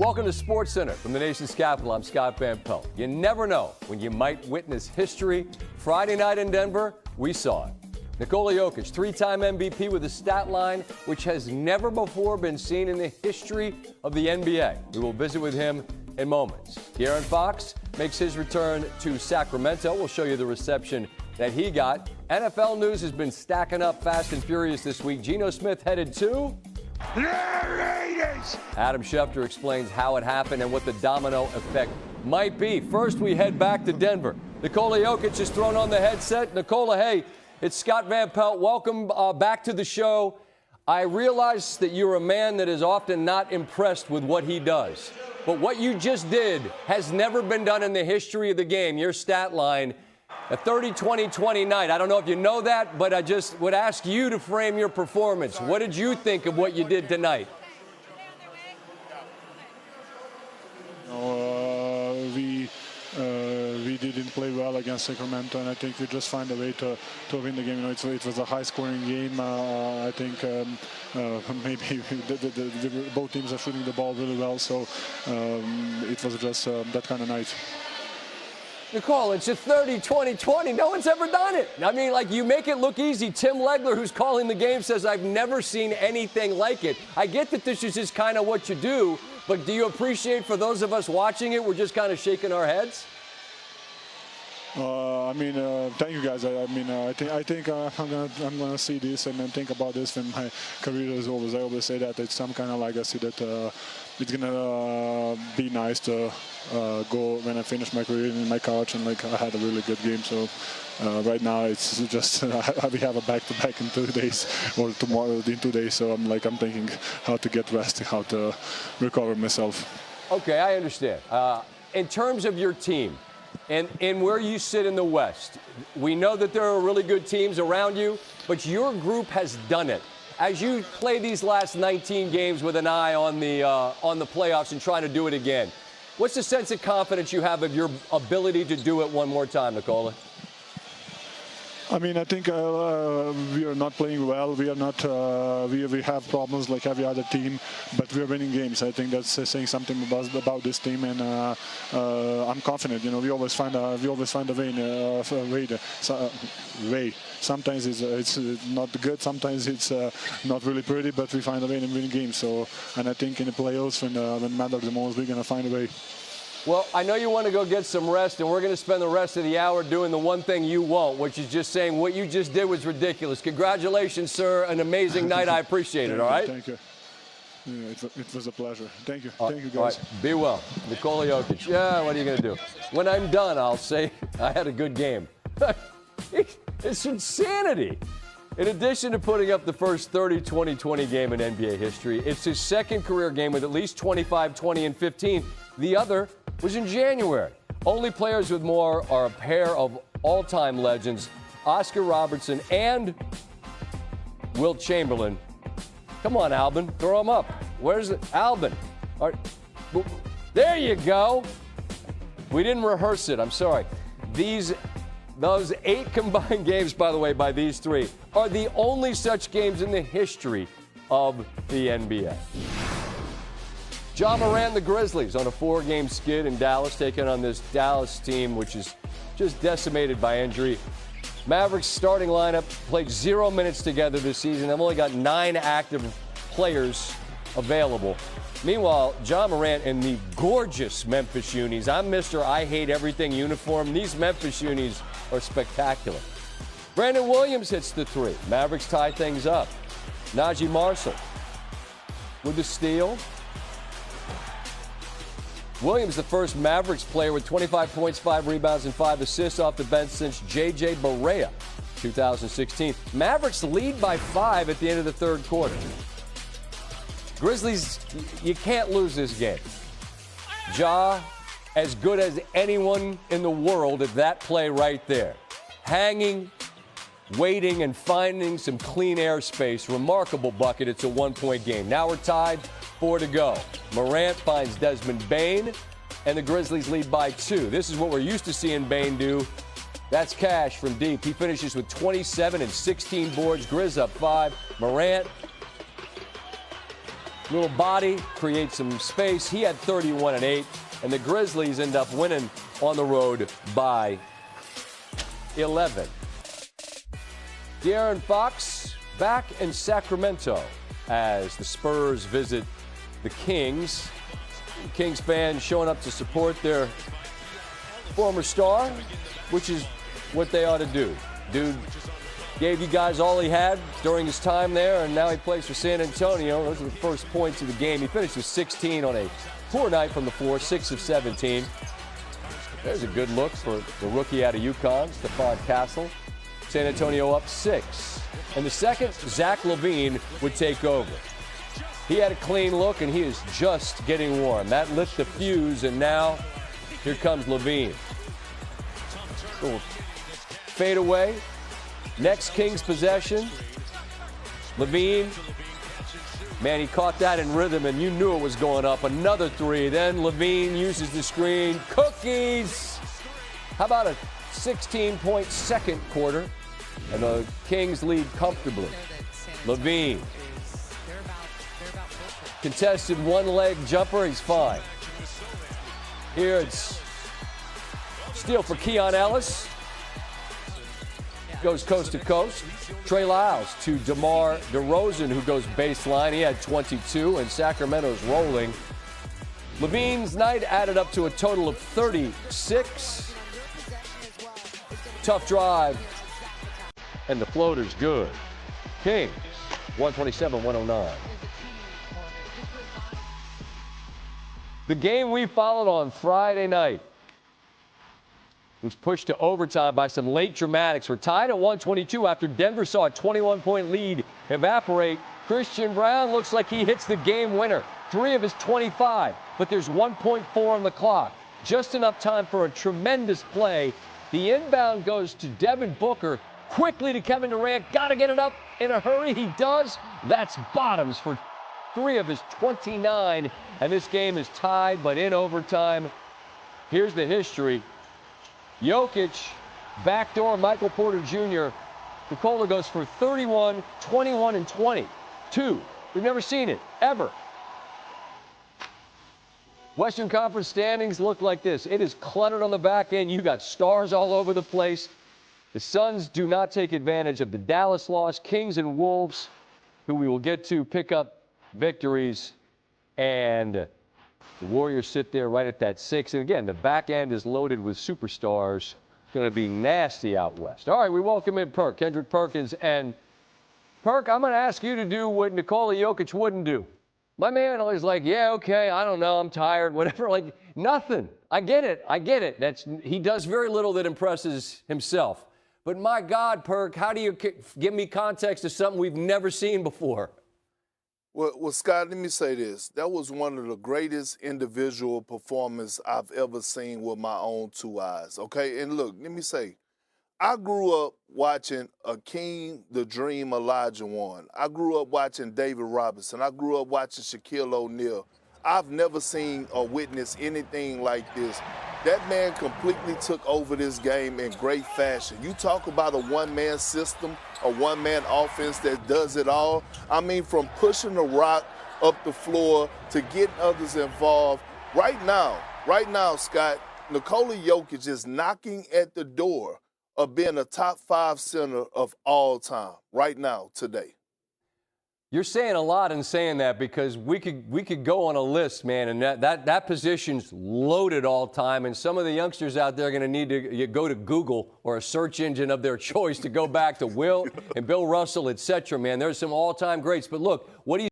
Welcome to SportsCenter from the nation's capital. I'm Scott Van Pelt. You never know when you might witness history. Friday night in Denver, we saw it. Nikola Jokic, three-time MVP with a stat line which has never before been seen in the history of the NBA. We will visit with him in moments. De'Aaron Fox makes his return to Sacramento. We'll show you the reception that he got. NFL news has been stacking up fast and furious this week. Geno Smith headed to... Adam Schefter explains how it happened and what the domino effect might be. First, we head back to Denver. Nikola Jokic is thrown on the headset. Nikola, hey, it's Scott Van Pelt. Welcome back to the show. I realize that you're a man that is often not impressed with what he does. But what you just did has never been done in the history of the game. Your stat line, a 30-20-20 night. I don't know if you know that, but I just would ask you to frame your performance. What did you think of what you did tonight? We didn't play well against Sacramento, and I think we just find a way to win the game. You know, it was a high-scoring game. I think maybe both teams are shooting the ball really well, so it was just that kind of night. Nicole, it's a 30-20-20. No one's ever done it. I mean, like, you make it look easy. Tim Legler, who's calling the game, says, I've never seen anything like it. I get that this is just kind of what you do, but do you appreciate, for those of us watching it, we're just kind of shaking our heads? Thank you guys. I think I'm gonna see this and then think about this when my career is over. I always say that it's some kind of legacy that it's gonna be nice to go when I finish my career in my couch and like I had a really good game. So right now it's just we have a back-to-back in 2 days or tomorrow in 2 days. So I'm thinking how to get rest, how to recover myself. Okay, I understand. In terms of your team. And where you sit in the West, we know that there are really good teams around you, but your group has done it. As you play these last 19 games with an eye on the playoffs and trying to do it again, what's the sense of confidence you have of your ability to do it one more time, Nikola? I think we are not playing well. We are not. We have problems like every other team, but we are winning games. I think that's saying something about this team, and I'm confident. You know, we always find a way. Sometimes it's not good. Sometimes it's not really pretty, but we find a way in winning games. So, and I think in the playoffs, when it matters the most, we're gonna find a way. Well, I know you want to go get some rest, and we're going to spend the rest of the hour doing the one thing you won't, which is just saying what you just did was ridiculous. Congratulations, sir. An amazing night. I appreciate it, all right? Thank you. Yeah, it was a pleasure. Thank you. Thank you, guys. All right. Be well. Nikola Jokic. Yeah, what are you going to do? When I'm done, I'll say I had a good game. It's insanity. In addition to putting up the first 30-20-20 game in NBA history, it's his second career game with at least 25, 20, and 15. The other was in January. Only players with more are a pair of all-time legends, Oscar Robertson and Wilt Chamberlain. Come on, Albin, throw him up. Where's Albin? All right. There you go. We didn't rehearse it. I'm sorry. Those 8 combined games, by the way, by these 3, are the only such games in the history of the NBA. Ja Morant and the Grizzlies on a 4-game skid in Dallas, taking on this Dallas team, which is just decimated by injury. Mavericks starting lineup played 0 minutes together this season. They've only got 9 active players available. Meanwhile, Ja Morant in the gorgeous Memphis unis. I'm Mr. I Hate Everything uniform. These Memphis unis are spectacular. Brandon Williams hits the 3. Mavericks tie things up. Najee Marshall with the steal. Williams, the first Mavericks player with 25 points, 5 rebounds, and 5 assists off the bench since J.J. Barea, 2016. Mavericks lead by 5 at the end of the third quarter. Grizzlies, you can't lose this game. Ja, as good as anyone in the world at that play right there. Hanging, waiting, and finding some clean airspace. Remarkable bucket. It's a 1-point game. Now we're tied. 4 to go. Morant finds Desmond Bane, and the Grizzlies lead by 2. This is what we're used to seeing Bane do. That's cash from deep. He finishes with 27 and 16 boards. Grizz up 5. Morant Little body, creates some space. He had 31 and 8, and the Grizzlies end up winning on the road by 11. De'Aaron Fox back in Sacramento as the Spurs visit the Kings. Kings fans showing up to support their former star, which is what they ought to do. Dude gave you guys all he had during his time there, and now he plays for San Antonio. Those are the first points of the game. He finished with 16 on a poor night from the floor, 6 of 17. There's a good look for the rookie out of UConn, Stephon Castle. San Antonio up 6. In the second, Zach LaVine would take over. He had a clean look, and he is just getting warm. That lit the fuse, and now here comes LaVine. Little fade away. Next Kings possession. LaVine. Man, he caught that in rhythm, and you knew it was going up. Another 3. Then LaVine uses the screen. Cookies! How about a 16-point second quarter? And the Kings lead comfortably. LaVine. Contested one-leg jumper. He's fine. Here it's steal for Keon Ellis. Goes coast to coast. Trey Lyles to DeMar DeRozan, who goes baseline. He had 22, and Sacramento's rolling. LaVine's night added up to a total of 36. Tough drive, and the floater's good. Kings, 127-109. The game we followed on Friday night was pushed to overtime by some late dramatics. We're tied at 122 after Denver saw a 21-point lead evaporate. Christian Braun looks like he hits the game winner. 3 of his 25, but there's 1.4 on the clock. Just enough time for a tremendous play. The inbound goes to Devin Booker. Quickly to Kevin Durant. Got to get it up in a hurry. He does. That's Bottoms for 3 of his 29. And this game is tied, but in overtime. Here's the history. Jokic, backdoor Michael Porter Jr. Nikola goes for 31, 21, and 20. 2. We've never seen it, ever. Western Conference standings look like this. It is cluttered on the back end. You got stars all over the place. The Suns do not take advantage of the Dallas loss. Kings and Wolves, who we will get to, pick up victories. And the Warriors sit there right at that 6. And again, the back end is loaded with superstars. It's going to be nasty out west. All right, we welcome in Perk, Kendrick Perkins. And Perk, I'm going to ask you to do what Nikola Jokic wouldn't do. My man always like, yeah, okay, I don't know, I'm tired, whatever. Like, nothing. I get it. He does very little that impresses himself. But my God, Perk, how do you give me context to something we've never seen before? Well, Scott, let me say this. That was one of the greatest individual performances I've ever seen with my own 2 eyes, okay? And look, let me say, I grew up watching Akeem the Dream Olajuwon. I grew up watching David Robinson. I grew up watching Shaquille O'Neal. I've never seen or witnessed anything like this. That man completely took over this game in great fashion. You talk about a one-man system, a one-man offense that does it all. I mean, from pushing the rock up the floor to getting others involved. Right now, Scott, Nikola Jokic is knocking at the door of being a top 5 center of all time right now, today. You're saying a lot in saying that, because we could go on a list, man, and that position's loaded all time, and some of the youngsters out there are going to need to go to Google or a search engine of their choice to go back to Will and Bill Russell, et cetera, man. There's some all-time greats. But look, what do you